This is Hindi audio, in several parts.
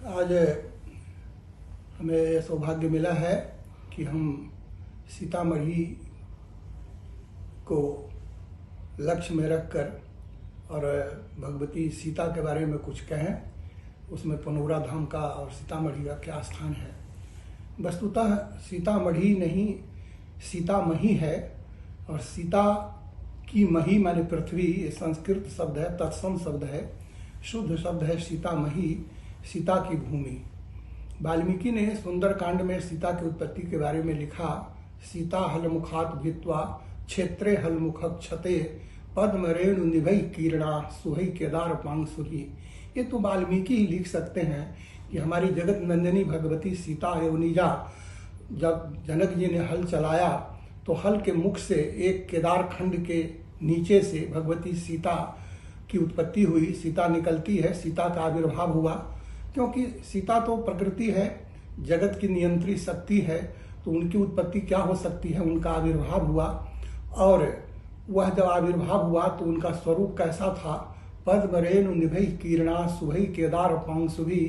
आज हमें यह सौभाग्य मिला है कि हम सीतामढ़ी को लक्ष्य में रखकर और भगवती सीता के बारे में कुछ कहें। उसमें पुनौरा धाम का और सीतामढ़ी का क्या स्थान है। वस्तुतः सीतामढ़ी नहीं, सीतामही है। और सीता की मही माने पृथ्वी, ये संस्कृत शब्द है, तत्सम शब्द है, शुद्ध शब्द है सीतामही, सीता की भूमि। वाल्मीकि ने सुंदरकांड में सीता की उत्पत्ति के बारे में लिखा, सीता हलमुखात भित्वा क्षेत्रे हलमुख क्षते पद्म रेणु निभई कीर्णा सुहई केदार पांगसुही। ये तो वाल्मीकि ही लिख सकते हैं कि हमारी जगत नंदिनी भगवती सीता योनिजा, जब जनक जी ने हल चलाया तो हल के मुख से एक केदार खंड के नीचे से भगवती सीता की उत्पत्ति हुई। सीता निकलती है, सीता का आविर्भाव हुआ, क्योंकि सीता तो प्रकृति है, जगत की नियंत्री शक्ति है, तो उनकी उत्पत्ति क्या हो सकती है, उनका आविर्भाव हुआ। और वह जब आविर्भाव हुआ तो उनका स्वरूप कैसा था, पद्म रेणु निभई कीर्णा सुभई केदार पांगसुभी।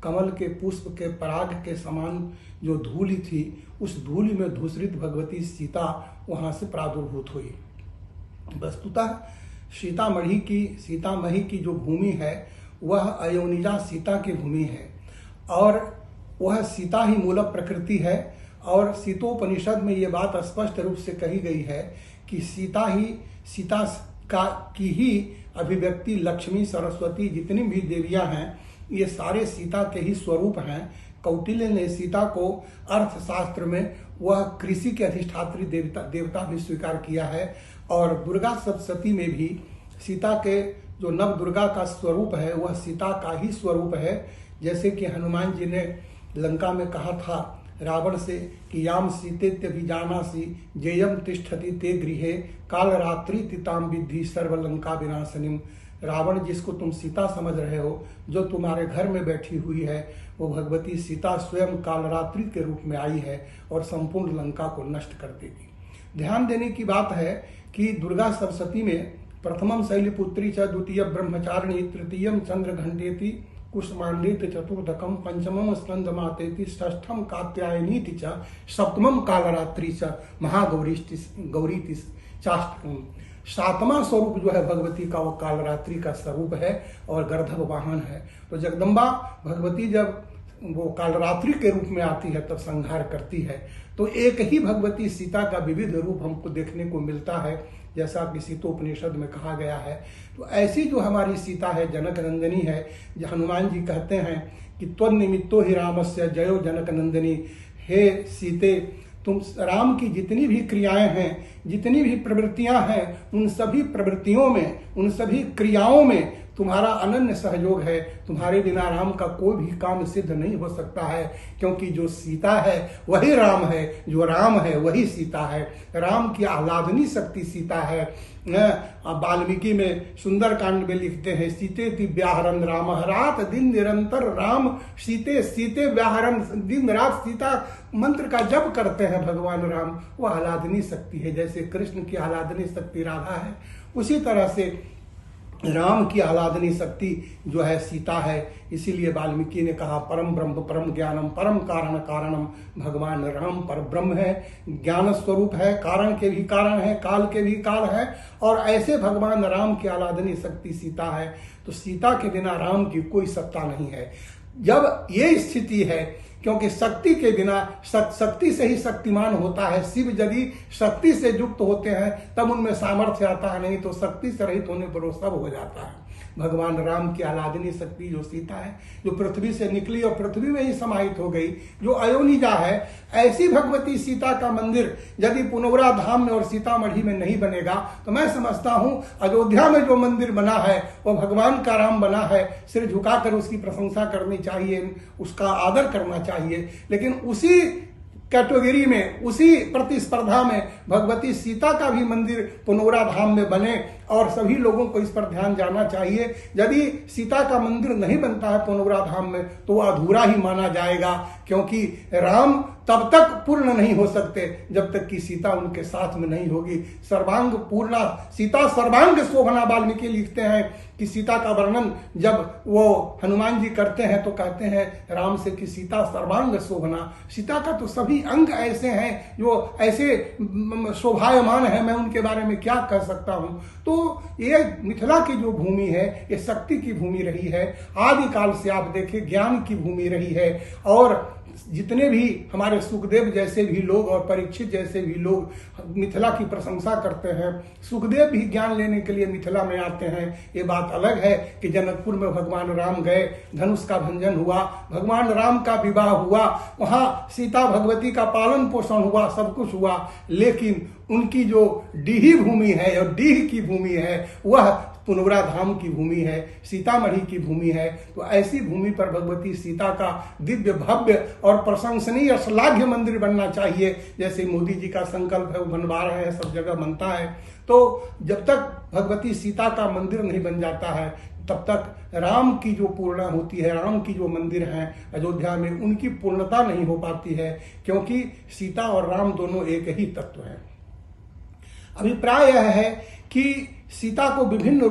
कमल के पुष्प के पराग के समान जो धूलि थी, उस धूलि में धूसरित भगवती सीता वहां से प्रादुर्भूत हुई। वस्तुतः सीतामढ़ी की जो भूमि है वह अयोनिजा सीता की भूमि है, और वह सीता ही मूल प्रकृति है। और सीतोपनिषद में ये बात स्पष्ट रूप से कही गई है कि सीता की ही अभिव्यक्ति लक्ष्मी, सरस्वती, जितनी भी देवियां हैं, ये सारे सीता के ही स्वरूप हैं। कौटिल्य ने सीता को अर्थशास्त्र में वह कृषि के अधिष्ठात्री देवता भी स्वीकार किया है। और दुर्गा सप्तशती में भी सीता के जो नव दुर्गा का स्वरूप है वह सीता का ही स्वरूप है। जैसे कि हनुमान जी ने लंका में कहा था रावण से कि याम सीतेत्यभिजानासि जेयम तिष्ठति ते गृहे काल रात्रि तिताम विद्धि सर्वलंका विनाशनिम। रावण, जिसको तुम सीता समझ रहे हो, जो तुम्हारे घर में बैठी हुई है, वो भगवती सीता स्वयं कालरात्रि के रूप में आई है और संपूर्ण लंका को नष्ट कर देगी। ध्यान देने की बात है कि दुर्गा सप्तशती में प्रथमम शैलपुत्री च, द्वितीय ब्रह्मचारिणी, तृतीयम चंद्र घंटेति, कुष्मांडेति, चतुर्थकम पंचमम स्कंदमातेति, षष्ठम कात्यायनीति च, सप्तमम कालरात्रि च, महागौरीति चाष्टकम। सातवां स्वरूप जो है भगवती का वो कालरात्रि का स्वरूप है और गर्दभ वाहन है। तो जगदम्बा भगवती जब वो कालरात्रि के रूप में आती है तब संहार करती है। तो एक ही भगवती सीता का विविध रूप हमको देखने को मिलता है, जैसा कि सीतोपनिषद में कहा गया है। तो ऐसी जो हमारी सीता है, जनक नंदिनी है, जो हनुमान जी कहते हैं कि त्वन्निमित्तो ही रामस्य जयो जनक नंदिनी। हे सीते, तुम राम की जितनी भी क्रियाएं हैं, जितनी भी प्रवृत्तियां हैं, उन सभी प्रवृत्तियों में, उन सभी क्रियाओं में तुम्हारा अनन्य सहयोग है। तुम्हारे बिना राम का कोई भी काम सिद्ध नहीं हो सकता है, क्योंकि जो सीता है वही राम है, जो राम है वही सीता है। राम की आह्लादनी शक्ति सीता है। वाल्मीकि में सुंदरकांड में लिखते हैं, सीते ति व्याहरन राम, रात दिन निरंतर राम सीते सीते व्याहरन, दिन रात सीता मंत्र का जप करते हैं भगवान राम। वो आह्लादनी शक्ति है। जैसे कृष्ण की आह्लादनी शक्ति राधा है, उसी तरह से राम की आह्लादनी शक्ति जो है सीता है। इसीलिए वाल्मीकि ने कहा परम ब्रह्म परम ज्ञानम परम कारण कारणम। भगवान राम पर ब्रह्म है, ज्ञान स्वरूप है, कारण के भी कारण है, काल के भी काल है। और ऐसे भगवान राम की आह्लादनी शक्ति सीता है। तो सीता के बिना राम की कोई सत्ता नहीं है। जब ये स्थिति है, क्योंकि शक्ति के बिना, शक्ति से ही शक्तिमान होता है। शिव यदि शक्ति से युक्त होते हैं तब उनमें सामर्थ्य आता है, नहीं तो शक्ति से रहित होने पर वो सब हो जाता है। भगवान राम की आह्लादनी शक्ति जो सीता है, जो पृथ्वी से निकली और पृथ्वी में ही समाहित हो गई, जो अयोनिजा है, ऐसी भगवती सीता का मंदिर यदि पुनौरा धाम में और सीतामढ़ी में नहीं बनेगा तो मैं समझता हूं अयोध्या में जो मंदिर बना है वो भगवान का राम बना है। सिर झुकाकर उसकी प्रशंसा करनी चाहिए, उसका आदर करना चाहिए। लेकिन उसी कैटेगरी में, उसी प्रतिस्पर्धा में भगवती सीता का भी मंदिर पुनौरा धाम में बने और सभी लोगों को इस पर ध्यान जाना चाहिए। यदि सीता का मंदिर नहीं बनता है पुनौरा धाम में तो वह अधूरा ही माना जाएगा, क्योंकि राम तब तक पूर्ण नहीं हो सकते जब तक कि सीता उनके साथ में नहीं होगी। सर्वांग पूर्णा सीता सर्वांग शोभना, वाल्मीकि लिखते हैं कि सीता का वर्णन जब वो हनुमान जी करते हैं तो कहते हैं राम से कि सीता सर्वांग शोभना। सीता का तो सभी अंग ऐसे हैं जो ऐसे शोभायमान है, मैं उनके बारे में क्या कह सकता हूं। तो ये मिथिला की जो भूमि है ये शक्ति की भूमि रही है, आदिकाल से आप देखें ज्ञान की भूमि रही है। और जितने भी हमारे सुखदेव जैसे भी लोग और परीक्षित जैसे भी लोग मिथिला की प्रशंसा करते हैं, सुखदेव भी ज्ञान लेने के लिए मिथिला में आते हैं। ये बात अलग है कि जनकपुर में भगवान राम गए, धनुष का भंजन हुआ, भगवान राम का विवाह हुआ, वहां सीता भगवती का पालन पोषण हुआ, सब कुछ हुआ, लेकिन उनकी जो डीही भूमि है और डीह की भूमि है वह पुनौरा धाम की भूमि है, सीतामढ़ी की भूमि है। तो ऐसी भूमि पर भगवती सीता का दिव्य भव्य और प्रशंसनीय श्लाघ्य मंदिर बनना चाहिए, जैसे मोदी जी का संकल्प है वो बनवा रहे हैं, सब जगह बनता है। तो जब तक भगवती सीता का मंदिर नहीं बन जाता है तब तक राम की जो पूर्णा होती है, राम की जो मंदिर हैं अयोध्या में, उनकी पूर्णता नहीं हो पाती है, क्योंकि सीता और राम दोनों एक ही तत्व हैं। अभिप्राय यह है कि सीता को विभिन्न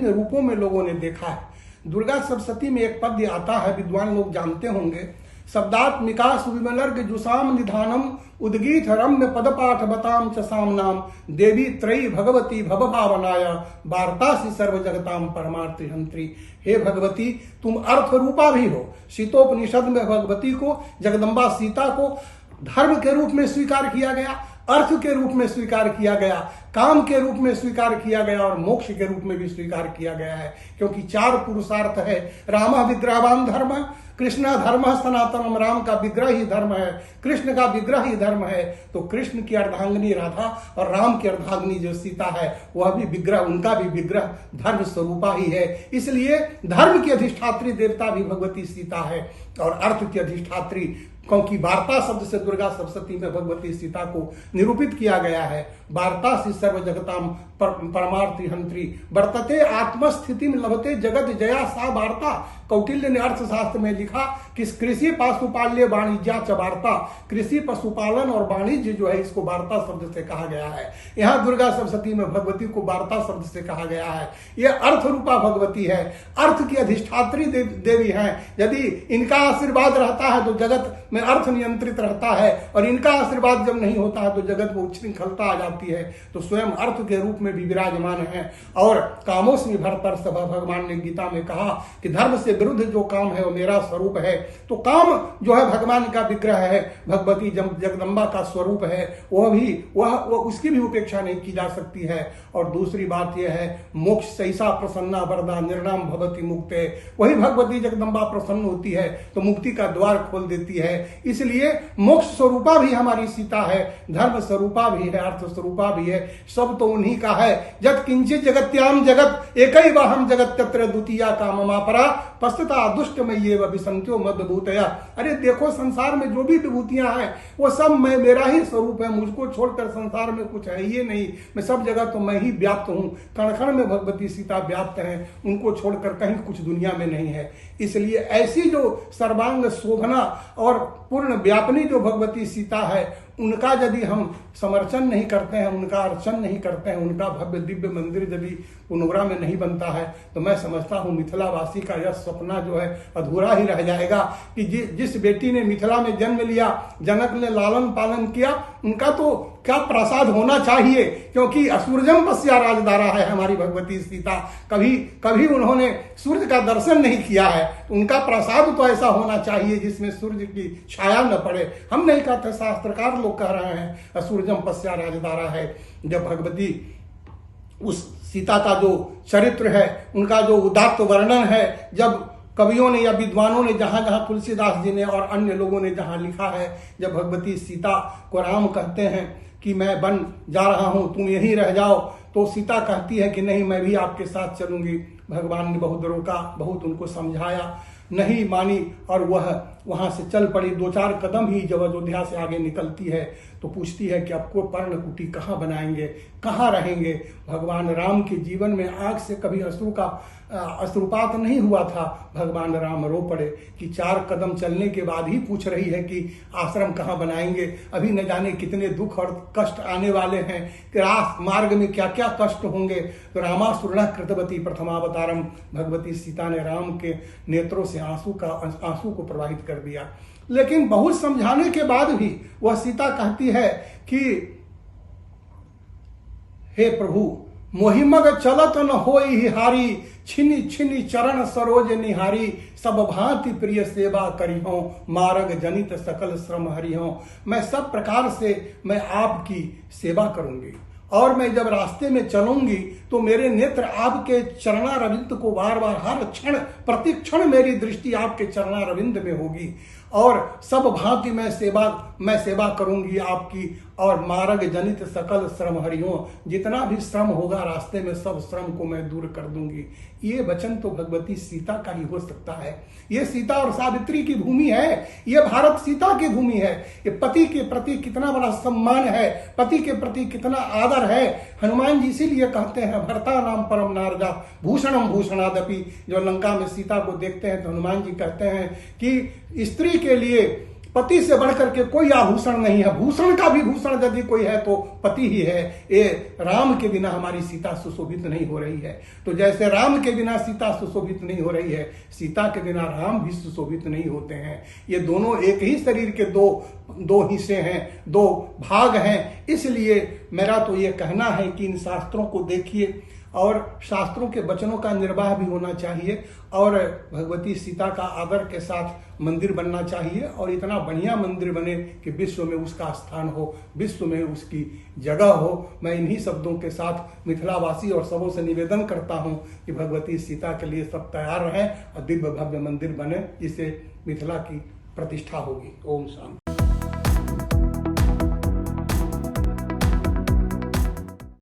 रूपों में लोगों ने देखा है। दुर्गा सप्तशती में एक पद्य आता है, विद्वान लोग जानते होंगे, शब्दात्मिका सुविमलर्ग जुसाम निधानम उद्गीत रम्य पदपाठ बताम च सामनाम देवी त्रयी भगवती भव भावनाया वार्तासी सर्व जगताम परमार्थि हंत्री। हे भगवती, तुम अर्थ रूपा भी हो। शीतोपनिषद में भगवती को, जगदम्बा सीता को धर्म के रूप में स्वीकार किया गया, अर्थ के रूप में स्वीकार किया गया, काम के रूप में स्वीकार किया गया और मोक्ष के रूप में भी स्वीकार किया गया है। क्योंकि चार पुरुषार्थ है, राम विग्रहवान धर्म, कृष्ण धर्म सनातनम, राम का विग्रह ही धर्म है, कृष्ण का विग्रह ही धर्म है। तो कृष्ण की अर्धांगिनी राधा और राम की अर्धांगिनी जो सीता है वह भी विग्रह, उनका भी विग्रह धर्म स्वरूपा ही है। इसलिए धर्म की अधिष्ठात्री देवता भी भगवती सीता है और अर्थ की अधिष्ठात्री, क्योंकि वार्ता शब्द से दुर्गा सप्तशती में भगवती सीता को निरूपित किया गया है। वार्ता से सर्व जगताम परमार्थि हंत्री वर्तते आत्मस्थिति में लभते जगत जया सा वार्ता। कौटिल्य ने अर्थशास्त्र में लिखा कि कृषि पशुपाल्य वाणिज्य च वार्ता, कृषि पशुपालन और वाणिज्य जो है इसको वार्ता शब्द से कहा गया है। यहाँ दुर्गा सप्तशती में भगवती को वार्ता शब्द से कहा गया है। यह अर्थ रूपा भगवती है, अर्थ की अधिष्ठात्री देवी है। यदि इनका आशीर्वाद रहता है तो जगत में अर्थ नियंत्रित रहता है, और इनका आशीर्वाद जब नहीं होता है तो जगत में उच्छृंखलता आ जाती है। तो स्वयं अर्थ के रूप में भी विराजमान है। और कामोस्मि भरतर सभा, भगवान ने गीता में कहा कि धर्म से विरुद्ध जो काम है वो मेरा स्वरूप है। तो काम जो है भगवान का विग्रह है, भगवती जगदम्बा का स्वरूप है, वह उसकी भी उपेक्षा नहीं की जा सकती है। और दूसरी बात यह है, मोक्ष सैसा प्रसन्ना वरदा निर्णाम भवती मुक्ते, वही भगवती जगदम्बा प्रसन्न होती है तो मुक्ति का द्वार खोल देती है। इसलिए मोक्ष स्वरूपा भी हमारी सीता है, धर्म स्वरूपा भी है, अर्थ स्वरूपा भी है, सब तो उन्हीं का है। जत किंचित जगत्याम जगत एकैव हम जगत तत्र द्वितीया काममापरा पस्तता दुष्ट में ये विसंत्यो मदभूतया। अरे देखो, संसार में जो भी विभूतियां हैं वो सब मैं, मेरा ही स्वरूप है, मुझको छोड़कर संसार में कुछ है ही नहीं। मैं सब जगह तो मैं ही व्याप्त हूं, कण कण में भगवती सीता व्याप्त है, उनको छोड़कर कहीं कुछ दुनिया में नहीं है। इसलिए ऐसी जो सर्वांग शोभना और पूर्ण व्यापनी जो भगवती सीता है, उनका यदि हम समर्चन नहीं करते हैं, उनका अर्चन नहीं करते हैं, उनका भव्य दिव्य मंदिर यदि पुनौरा में नहीं बनता है तो मैं समझता हूँ मिथिलावासी का यह सपना जो है अधूरा ही रह जाएगा। कि जिस बेटी ने मिथिला में जन्म लिया, जनक ने लालन पालन किया, उनका तो क्या प्रसाद होना चाहिए, क्योंकि असुरजम पश्या राजदारा है हमारी भगवती सीता। कभी उन्होंने सूर्य का दर्शन नहीं किया है, उनका प्रसाद तो ऐसा होना चाहिए जिसमें सूर्य की छाया न पड़े। हम नहीं कहते, शास्त्रकार लोग कह रहे हैं असुरजम पश्या राजदारा है। जब भगवती उस सीता का जो चरित्र है, उनका जो उदात्त वर्णन है, जब कवियों ने या विद्वानों ने जहां जहां, तुलसीदास जी ने और अन्य लोगों ने जहां लिखा है, जब भगवती सीता को राम कहते हैं कि मैं वन जा रहा हूं, तुम यहीं रह जाओ, तो सीता कहती है कि नहीं, मैं भी आपके साथ चलूंगी। भगवान ने बहुत रोका, बहुत उनको समझाया। नहीं मानी और वह वहां से चल पड़ी। 2-4 कदम ही जब अयोध्या से आगे निकलती है तो पूछती है कि अब को पर्णकुटी कहाँ बनाएंगे, कहाँ रहेंगे। भगवान राम के जीवन में आग से कभी अश्रुपात नहीं हुआ था। भगवान राम रो पड़े कि 4 कदम चलने के बाद ही पूछ रही है कि आश्रम कहाँ बनाएंगे। अभी न जाने कितने दुख और कष्ट आने वाले हैं कि मार्ग में क्या क्या कष्ट होंगे। तो रामासुरः कृतवती प्रथमावतारम, भगवती सीता ने राम के नेत्रों से आंसू को प्रवाहित कर दिया। लेकिन बहुत समझाने के बाद भी वह सीता कहती है कि हे प्रभु, मोहिमग चलत न होई हारी, छिनी छिनी चरण सरोज निहारी, सब भांति प्रिय सेवा करिहो, मार्ग जनित सकल श्रम हरिहो। मैं सब प्रकार से मैं आपकी सेवा करूंगी और मैं जब रास्ते में चलूंगी तो मेरे नेत्र आपके चरणारविंद को बार बार, हर क्षण प्रति क्षण मेरी दृष्टि आपके चरणारविंद में होगी और सब भांति मैं सेवा करूंगी आपकी। और मार्ग जनित सकल श्रम हरिहो, जितना भी श्रम होगा रास्ते में सब श्रम को मैं दूर कर दूंगी। ये वचन तो भगवती सीता का ही हो सकता है। ये सीता और सावित्री की भूमि है, ये भारत सीता की भूमि है। ये पति के प्रति कितना बड़ा सम्मान है, पति के प्रति कितना आदर है। हनुमान जी इसीलिए कहते हैं भर्ता नाम परम नारदा भूषणम भूषणादपि। जो लंका में सीता को देखते हैं तो हनुमान जी कहते हैं कि स्त्री के लिए पति से बढ़कर के कोई आभूषण नहीं है, भूषण का भी भूषण यदि कोई है तो पति ही है। ये राम के बिना हमारी सीता सुशोभित नहीं हो रही है। तो जैसे राम के बिना सीता सुशोभित नहीं हो रही है, सीता के बिना राम भी सुशोभित नहीं होते हैं। ये दोनों एक ही शरीर के दो हिस्से हैं, 2 भाग हैं। इसलिए मेरा तो ये कहना है कि इन शास्त्रों को देखिए और शास्त्रों के वचनों का निर्वाह भी होना चाहिए और भगवती सीता का आदर के साथ मंदिर बनना चाहिए और इतना बढ़िया मंदिर बने कि विश्व में उसका स्थान हो, विश्व में उसकी जगह हो। मैं इन्हीं शब्दों के साथ मिथिलावासी और सबों से निवेदन करता हूं कि भगवती सीता के लिए सब तैयार रहें और दिव्य भव्य मंदिर बने जिससे मिथिला की प्रतिष्ठा होगी। ओम शांति।